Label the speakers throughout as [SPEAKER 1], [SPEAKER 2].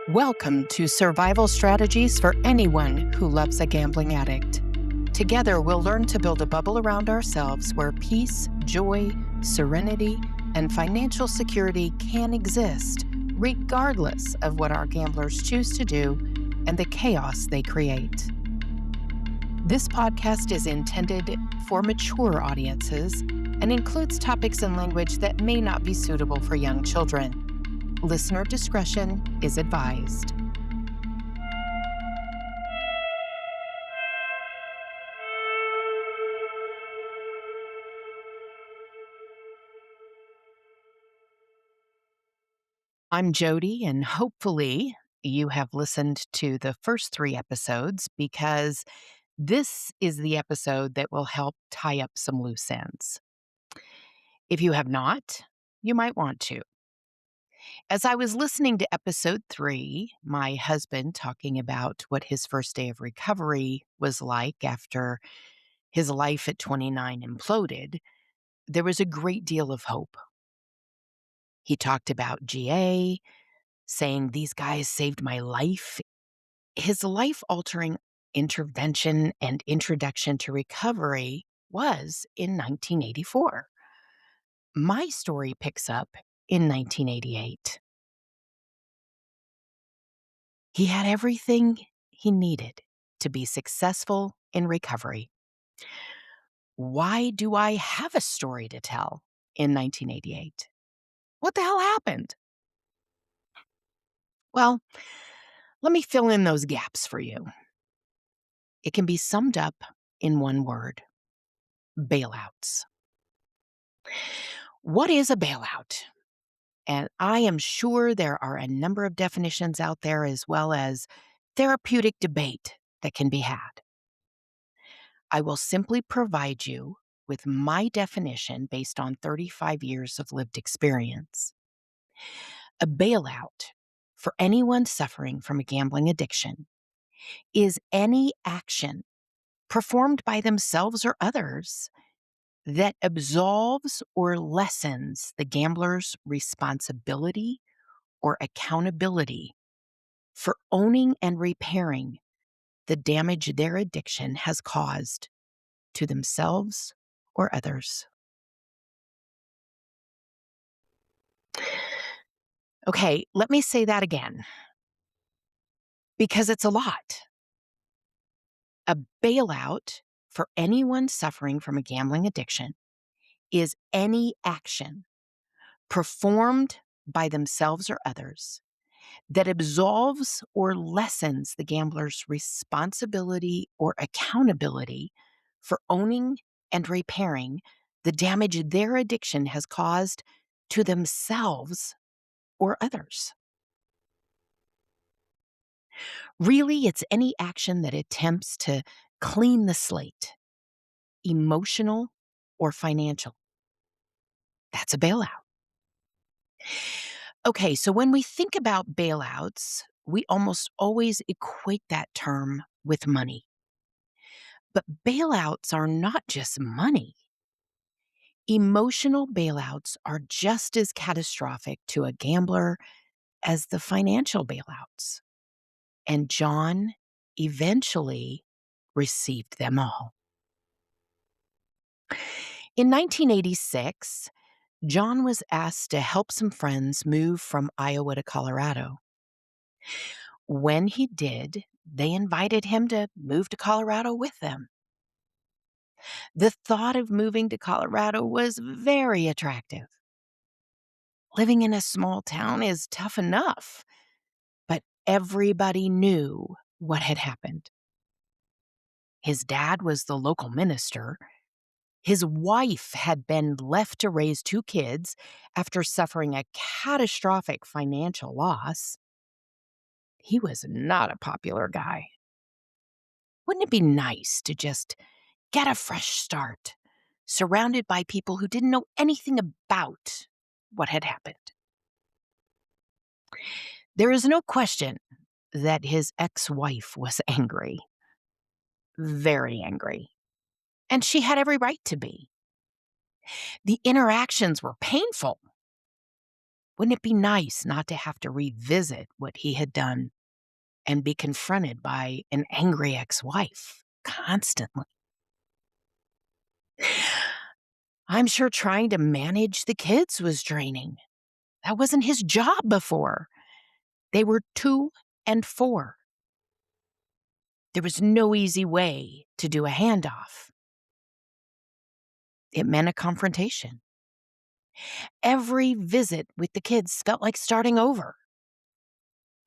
[SPEAKER 1] Welcome to Survival Strategies for Anyone Who Loves a Gambling Addict. Together, we'll learn to build a bubble around ourselves where peace, joy, serenity, and financial security can exist, regardless of what our gamblers choose to do and the chaos they create. This podcast is intended for mature audiences and includes topics and language that may not be suitable for young children. Listener discretion is advised. I'm Jodi, and hopefully you have listened to the first 3 episodes because this is the episode that will help tie up some loose ends. If you have not, you might want to. As I was listening to episode 3, my husband talking about what his first day of recovery was like after his life at 29 imploded, there was a great deal of hope. He talked about GA, saying, "These guys saved my life." His life-altering intervention and introduction to recovery was in 1984. My story picks up in 1988. He had everything he needed to be successful in recovery. Why do I have a story to tell in 1988? What the hell happened? Well, let me fill in those gaps for you. It can be summed up in one word: bailouts. What is a bailout? And I am sure there are a number of definitions out there as well as therapeutic debate that can be had. I will simply provide you with my definition based on 35 years of lived experience. A bailout, for anyone suffering from a gambling addiction, is any action performed by themselves or others that absolves or lessens the gambler's responsibility or accountability for owning and repairing the damage their addiction has caused to themselves or others. Okay, let me say that again, because it's a lot. A bailout for anyone suffering from a gambling addiction is any action performed by themselves or others that absolves or lessens the gambler's responsibility or accountability for owning and repairing the damage their addiction has caused to themselves or others. Really, it's any action that attempts to clean the slate, emotional or financial. That's a bailout. Okay, so when we think about bailouts, we almost always equate that term with money. But bailouts are not just money. Emotional bailouts are just as catastrophic to a gambler as the financial bailouts. And John eventually received them all. In 1986, John was asked to help some friends move from Iowa to Colorado. When he did, they invited him to move to Colorado with them. The thought of moving to Colorado was very attractive. Living in a small town is tough enough, but everybody knew what had happened. His dad was the local minister. His wife had been left to raise 2 kids after suffering a catastrophic financial loss. He was not a popular guy. Wouldn't it be nice to just get a fresh start, surrounded by people who didn't know anything about what had happened? There is no question that his ex-wife was angry, very angry, and she had every right to be. The interactions were painful. Wouldn't it be nice not to have to revisit what he had done and be confronted by an angry ex wife constantly? I'm sure trying to manage the kids was draining. That wasn't his job before. They were 2 and 4. There was no easy way to do a handoff. It meant a confrontation. Every visit with the kids felt like starting over.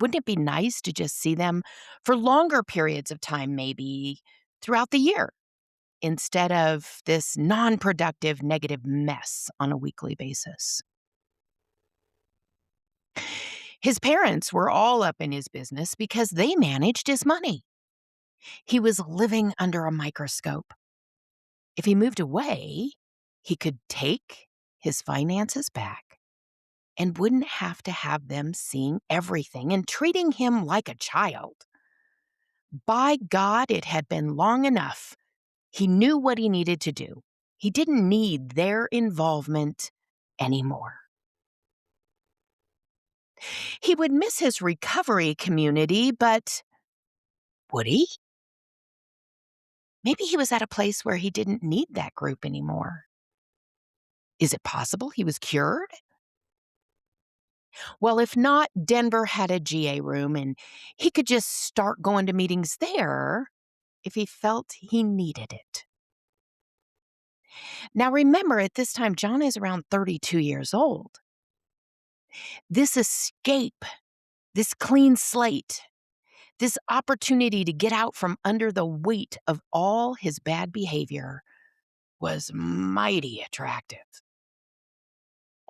[SPEAKER 1] Wouldn't it be nice to just see them for longer periods of time, maybe throughout the year, instead of this non productive negative mess on a weekly basis? His parents were all up in his business because they managed his money. He was living under a microscope. If he moved away, he could take his finances back and wouldn't have them seeing everything and treating him like a child. By God, it had been long enough. He knew what he needed to do. He didn't need their involvement anymore. He would miss his recovery community, but would he? Maybe he was at a place where he didn't need that group anymore. Is it possible he was cured? Well, if not, Denver had a GA room and he could just start going to meetings there if he felt he needed it. Now, remember, at this time, John is around 32 years old. This escape, this clean slate, this opportunity to get out from under the weight of all his bad behavior was mighty attractive.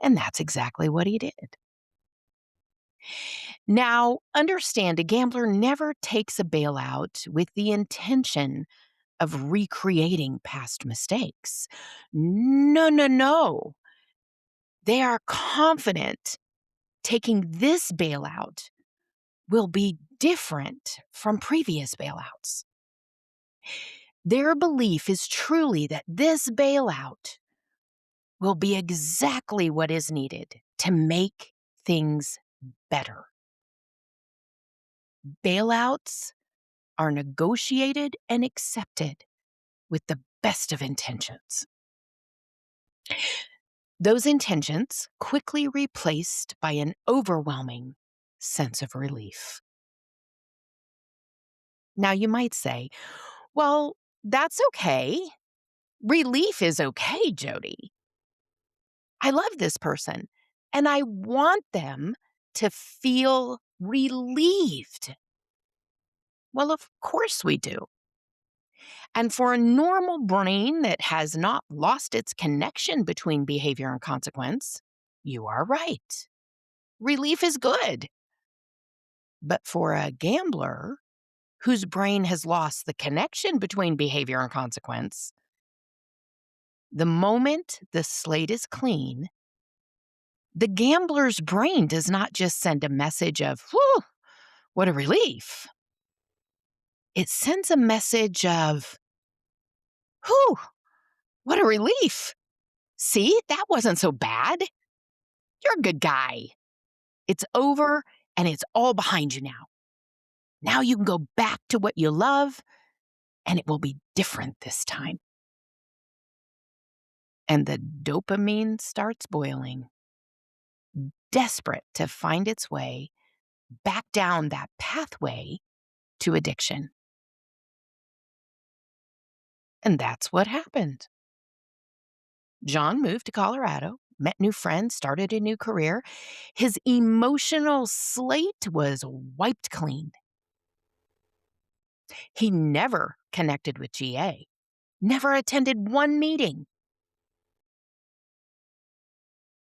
[SPEAKER 1] And that's exactly what he did. Now, understand, a gambler never takes a bailout with the intention of recreating past mistakes. No, no, no. They are confident taking this bailout will be different from previous bailouts. Their belief is truly that this bailout will be exactly what is needed to make things better. Bailouts are negotiated and accepted with the best of intentions. Those intentions quickly replaced by an overwhelming sense of relief. Now you might say, well, that's okay. Relief is okay, Jodi. I love this person and I want them to feel relieved. Well, of course we do. And for a normal brain that has not lost its connection between behavior and consequence, you are right. Relief is good. But for a gambler whose brain has lost the connection between behavior and consequence, the moment the slate is clean, the gambler's brain does not just send a message of, whew, what a relief. It sends a message of, whew, what a relief. See, that wasn't so bad. You're a good guy. It's over and it's all behind you now. Now you can go back to what you love and it will be different this time. And the dopamine starts boiling, desperate to find its way back down that pathway to addiction. And that's what happened. John moved to Colorado, met new friends, started a new career. His emotional slate was wiped clean. He never connected with GA, never attended one meeting.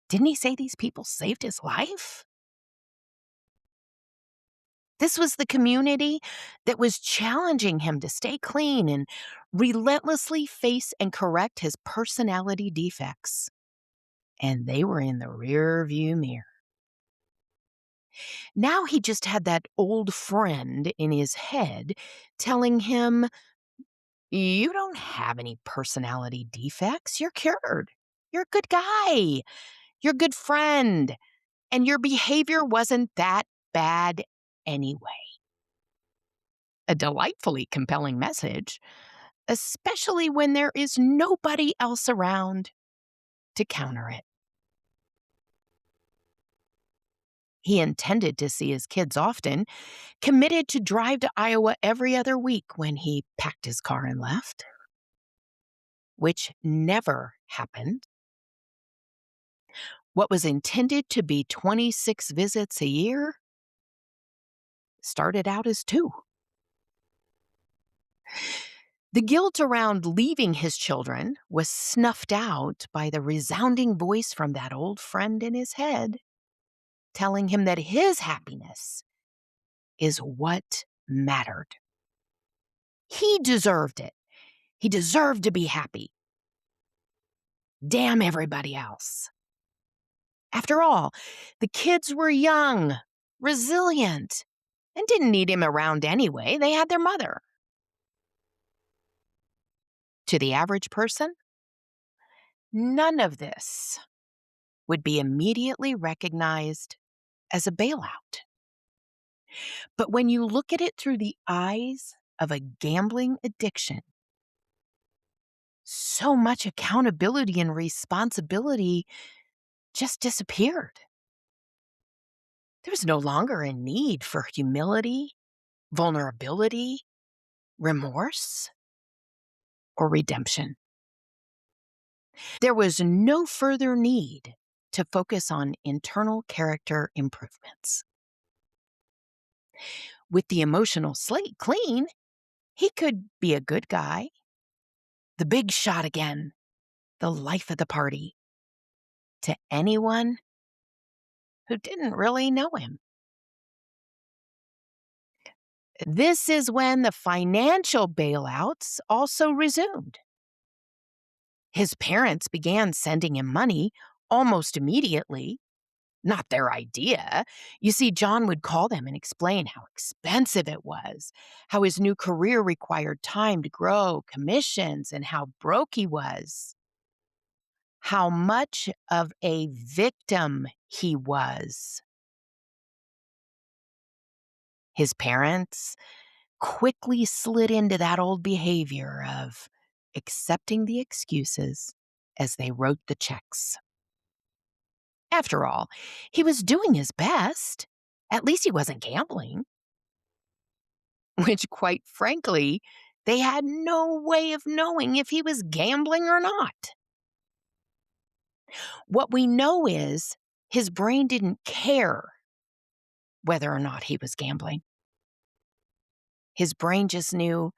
[SPEAKER 1] Didn't he say these people saved his life? This was the community that was challenging him to stay clean and relentlessly face and correct his personality defects. And they were in the rear view mirror. Now he just had that old friend in his head telling him, you don't have any personality defects. You're cured. You're a good guy. You're a good friend. And your behavior wasn't that bad anyway. A delightfully compelling message, especially when there is nobody else around to counter it. He intended to see his kids often, committed to drive to Iowa every other week when he packed his car and left, which never happened. What was intended to be 26 visits a year started out as 2. The guilt around leaving his children was snuffed out by the resounding voice from that old friend in his head, telling him that his happiness is what mattered. He deserved it. He deserved to be happy. Damn everybody else. After all, the kids were young, resilient, and didn't need him around anyway. They had their mother. To the average person, none of this would be immediately recognized as a bailout. But when you look at it through the eyes of a gambling addiction, so much accountability and responsibility just disappeared. There was no longer a need for humility, vulnerability, remorse, or redemption. There was no further need to focus on internal character improvements. With the emotional slate clean, he could be a good guy, the big shot again, the life of the party, to anyone who didn't really know him. This is when the financial bailouts also resumed. His parents began sending him money almost immediately. Not their idea. You see, John would call them and explain how expensive it was, how his new career required time to grow, commissions, and how broke he was. How much of a victim he was. His parents quickly slid into that old behavior of accepting the excuses as they wrote the checks. After all, he was doing his best. At least he wasn't gambling. Which, quite frankly, they had no way of knowing if he was gambling or not. What we know is his brain didn't care whether or not he was gambling. His brain just knew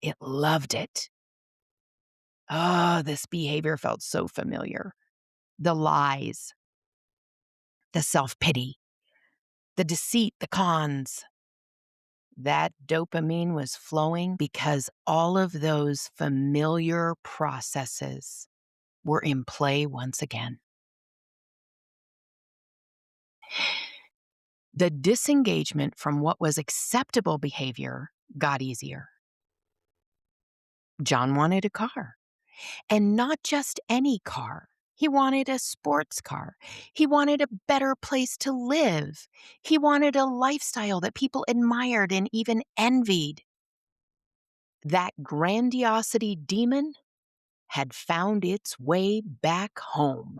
[SPEAKER 1] it loved it. Oh, this behavior felt so familiar. The lies, the self-pity, the deceit, the cons. That dopamine was flowing because all of those familiar processes were in play once again. The disengagement from what was acceptable behavior got easier. John wanted a car, and not just any car. He wanted a sports car. He wanted a better place to live. He wanted a lifestyle that people admired and even envied. That grandiosity demon had found its way back home.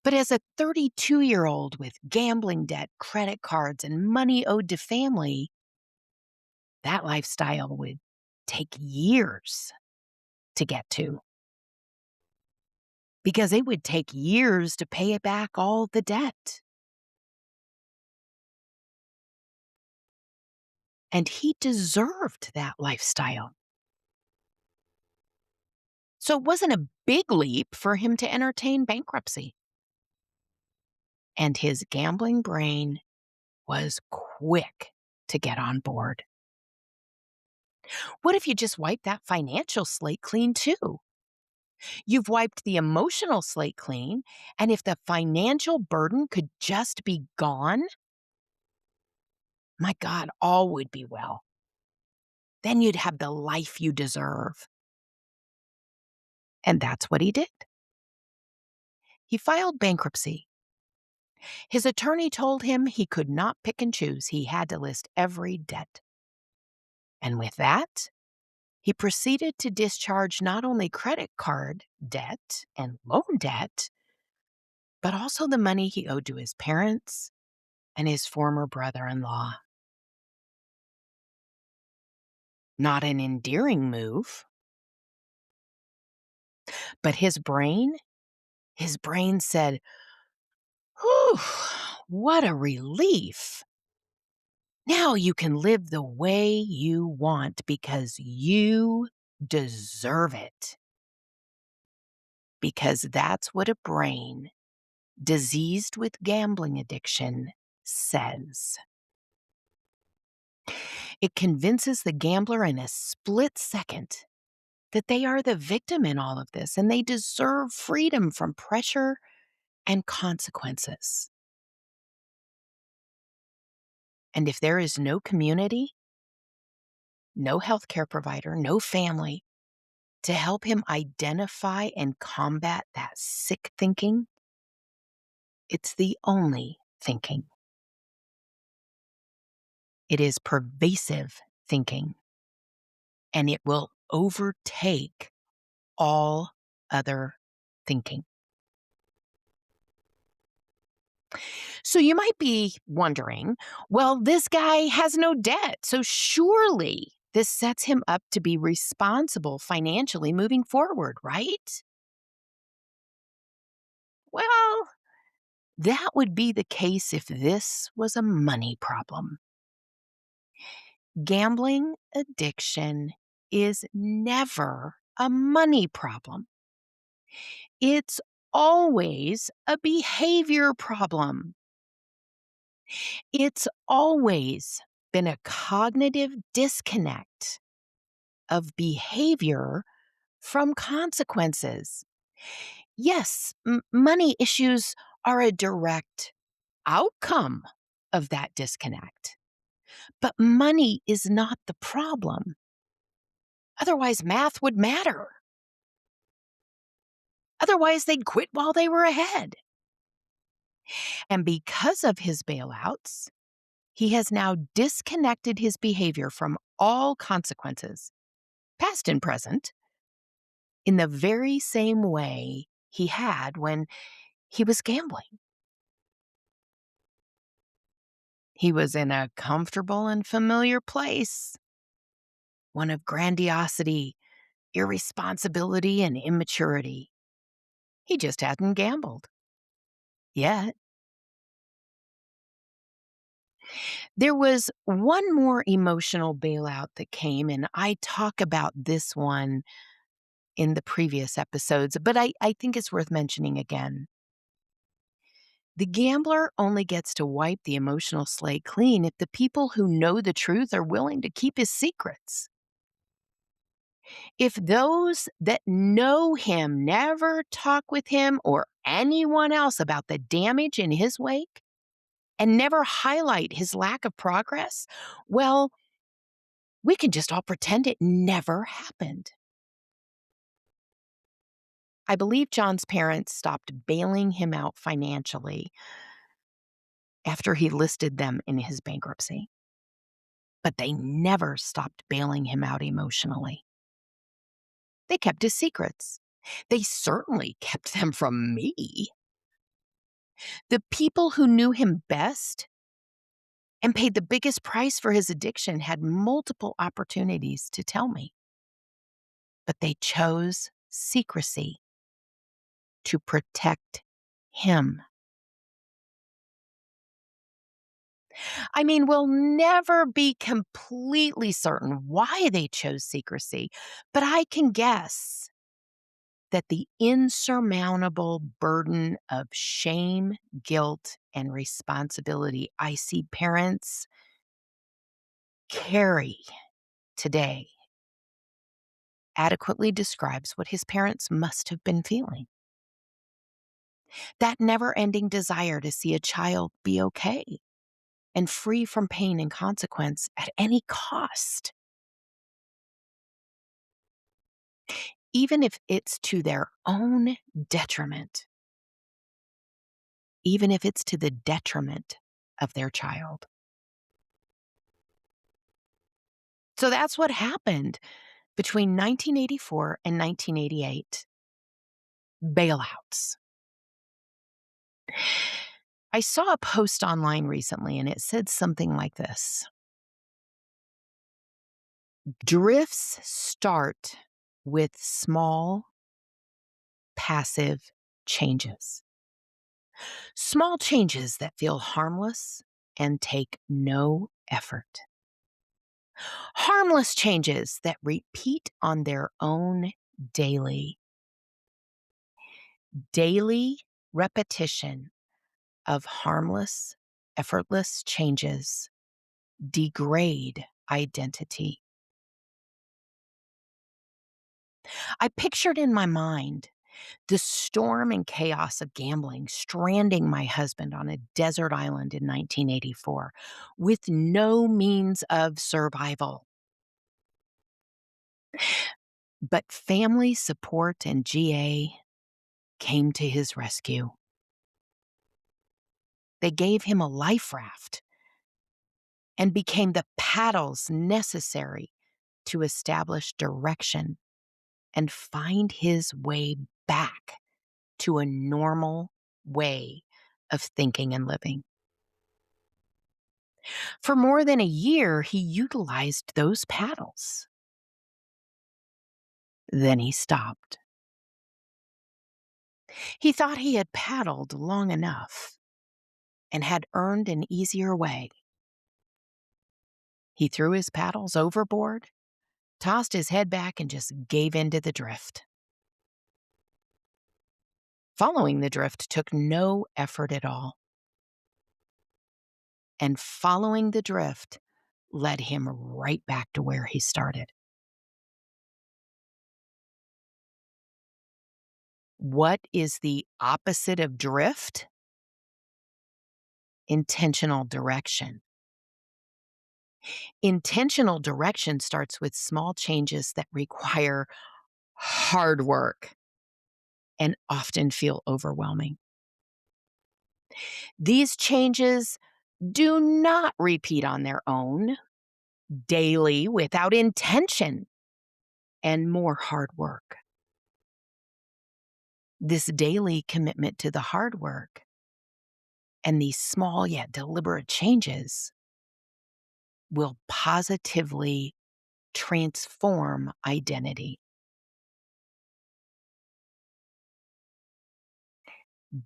[SPEAKER 1] But as a 32-year-old with gambling debt, credit cards, and money owed to family, that lifestyle would take years to get to. Because it would take years to pay back all the debt. And he deserved that lifestyle. So it wasn't a big leap for him to entertain bankruptcy. And his gambling brain was quick to get on board. What if you just wipe that financial slate clean too? You've wiped the emotional slate clean, and if the financial burden could just be gone, my God, all would be well. Then you'd have the life you deserve. And that's what he did. He filed bankruptcy, His attorney told him he could not pick and choose. He had to list every debt. And with that, he proceeded to discharge not only credit card debt and loan debt, but also the money he owed to his parents and his former brother in law. Not an endearing move, but his brain said, "Whew, what a relief. Now you can live the way you want because you deserve it." Because that's what a brain diseased with gambling addiction says. It convinces the gambler in a split second that they are the victim in all of this and they deserve freedom from pressure and consequences. And if there is no community, no healthcare provider, no family to help him identify and combat that sick thinking, it's the only thinking. It is pervasive thinking, and it will overtake all other thinking. So you might be wondering, well, this guy has no debt, so surely this sets him up to be responsible financially moving forward, right? Well, that would be the case if this was a money problem. Gambling addiction is never a money problem. It's always a behavior problem. It's always been a cognitive disconnect of behavior from consequences. Yes, money issues are a direct outcome of that disconnect, but money is not the problem. Otherwise, math would matter. Otherwise, they'd quit while they were ahead. And because of his bailouts, he has now disconnected his behavior from all consequences, past and present, in the very same way he had when he was gambling. He was in a comfortable and familiar place, one of grandiosity, irresponsibility, and immaturity. He just hadn't gambled yet. There was one more emotional bailout that came, and I talk about this one in the previous episodes, but I think it's worth mentioning again. The gambler only gets to wipe the emotional slate clean if the people who know the truth are willing to keep his secrets. If those that know him never talk with him or anyone else about the damage in his wake and never highlight his lack of progress, well, we can just all pretend it never happened. I believe John's parents stopped bailing him out financially after he listed them in his bankruptcy, but they never stopped bailing him out emotionally. They kept his secrets. They certainly kept them from me. The people who knew him best and paid the biggest price for his addiction had multiple opportunities to tell me, but they chose secrecy to protect him. I mean, we'll never be completely certain why they chose secrecy, but I can guess that the insurmountable burden of shame, guilt, and responsibility I see parents carry today adequately describes what his parents must have been feeling. That never ending desire to see a child be okay and free from pain and consequence at any cost, even if it's to their own detriment. even if it's to the detriment of their child. So that's what happened between 1984 and 1988. Bailouts. I saw a post online recently and it said something like this: drifts start with small, passive changes. Small changes that feel harmless and take no effort. Harmless changes that repeat on their own daily. Daily repetition of harmless, effortless changes degrade identity. I pictured in my mind the storm and chaos of gambling stranding my husband on a desert island in 1984 with no means of survival. But family support and GA came to his rescue. They gave him a life raft and became the paddles necessary to establish direction and find his way back to a normal way of thinking and living. For more than a year, he utilized those paddles. Then he stopped. He thought he had paddled long enough and had earned an easier way. He threw his paddles overboard, tossed his head back, and just gave in to the drift. Following the drift took no effort at all. And following the drift led him right back to where he started. What is the opposite of drift? Intentional direction. Intentional direction starts with small changes that require hard work and often feel overwhelming. These changes do not repeat on their own daily without intention and more hard work. This daily commitment to the hard work and these small yet deliberate changes will positively transform identity.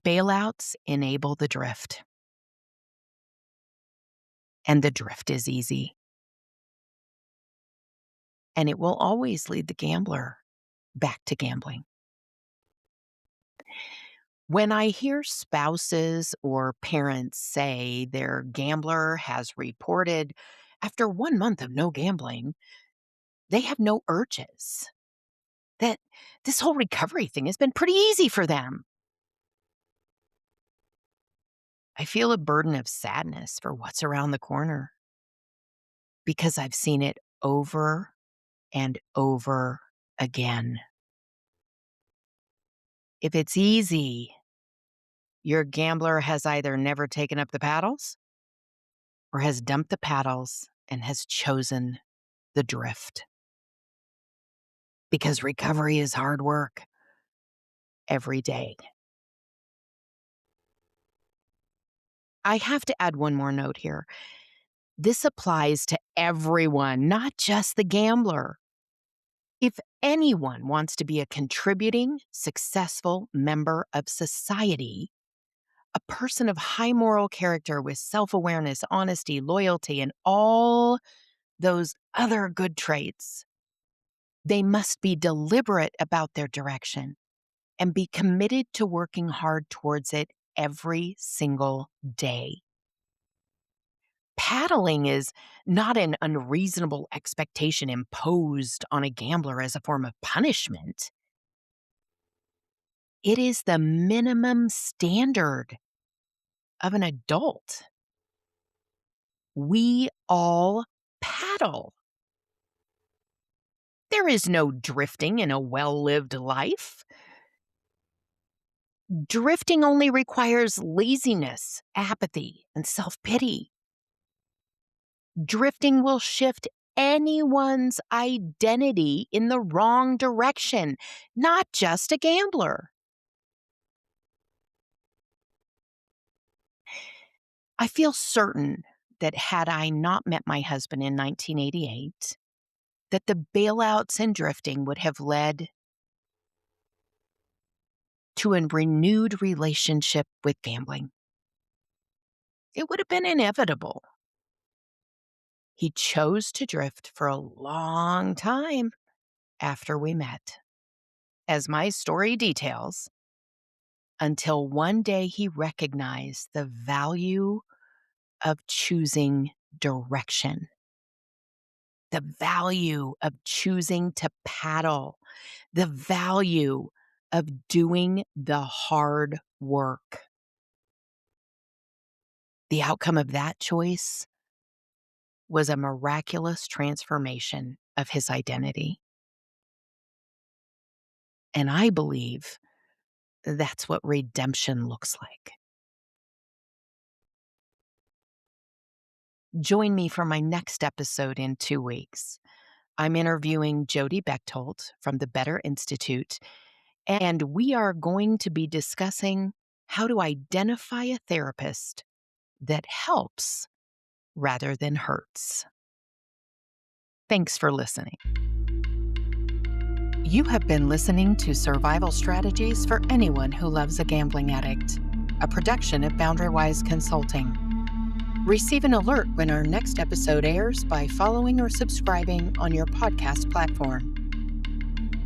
[SPEAKER 1] Bailouts enable the drift, and the drift is easy. And it will always lead the gambler back to gambling. When I hear spouses or parents say their gambler has reported after 1 month of no gambling, they have no urges, that this whole recovery thing has been pretty easy for them, I feel a burden of sadness for what's around the corner because I've seen it over and over again. If it's easy, your gambler has either never taken up the paddles or has dumped the paddles and has chosen the drift. Because recovery is hard work every day. I have to add one more note here. This applies to everyone, not just the gambler. If anyone wants to be a contributing, successful member of society, a person of high moral character with self-awareness, honesty, loyalty, and all those other good traits, they must be deliberate about their direction and be committed to working hard towards it every single day. Paddling is not an unreasonable expectation imposed on a gambler as a form of punishment. It is the minimum standard of an adult. We all paddle. There is no drifting in a well-lived life. Drifting only requires laziness, apathy, and self pity. Drifting will shift anyone's identity in the wrong direction, not just a gambler. I feel certain that had I not met my husband in 1988, that the bailouts and drifting would have led to a renewed relationship with gambling. It would have been inevitable. He chose to drift for a long time after we met, as my story details, until one day he recognized the value of choosing direction, the value of choosing to paddle, the value of doing the hard work. The outcome of that choice was a miraculous transformation of his identity. And I believe that's what redemption looks like. Join me for my next episode in 2 weeks. I'm interviewing Jodi from the Better Institute, and we are going to be discussing how to identify a therapist that helps rather than hurts. Thanks for listening. You have been listening to Survival Strategies for Anyone Who Loves a Gambling Addict, a production of BoundaryWise Consulting. Receive an alert when our next episode airs by following or subscribing on your podcast platform.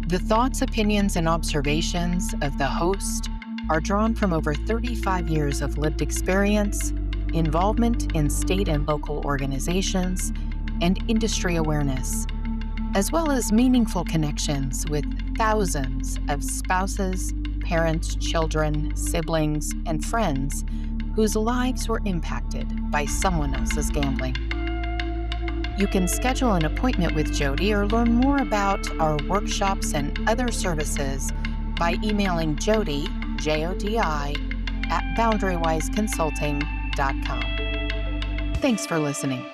[SPEAKER 1] The thoughts, opinions, and observations of the host are drawn from over 35 years of lived experience, involvement in state and local organizations, and industry awareness, as well as meaningful connections with thousands of spouses, parents, children, siblings, and friends whose lives were impacted by someone else's gambling. You can schedule an appointment with Jodi or learn more about our workshops and other services by emailing Jodi, Jodi, at boundarywiseconsulting.com. Thanks for listening.